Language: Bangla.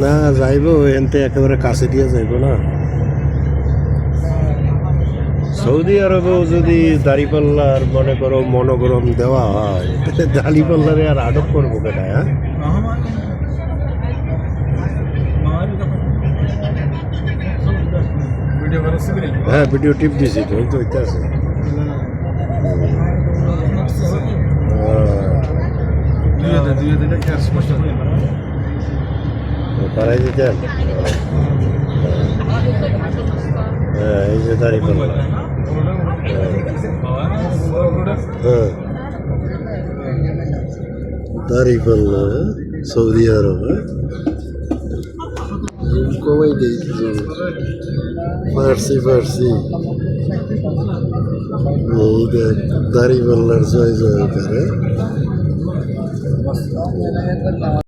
না যাইব এনতে একেবারে কাছে দিয়ে যাইব না। সৌদি আরবেও যদি দাড়িপাল্লার মনে করো মনোগ্রাম দেওয়া হয় দাড়িপাল্লারে আর আটক করবো কেটা? হ্যাঁ ভিডিও টিপ দিছি তো ওই তো ওইটা আছে। পাড়াই দিতেন। হ্যাঁ এই যে দাড়িপাল্লা। হ্যাঁ দাড়িপাল্লা সৌদি আরবে কমাই দিয়েছি। ফার্সি ফার্সি এই দেখ দাড়িপাল্লার জয় জয় করে।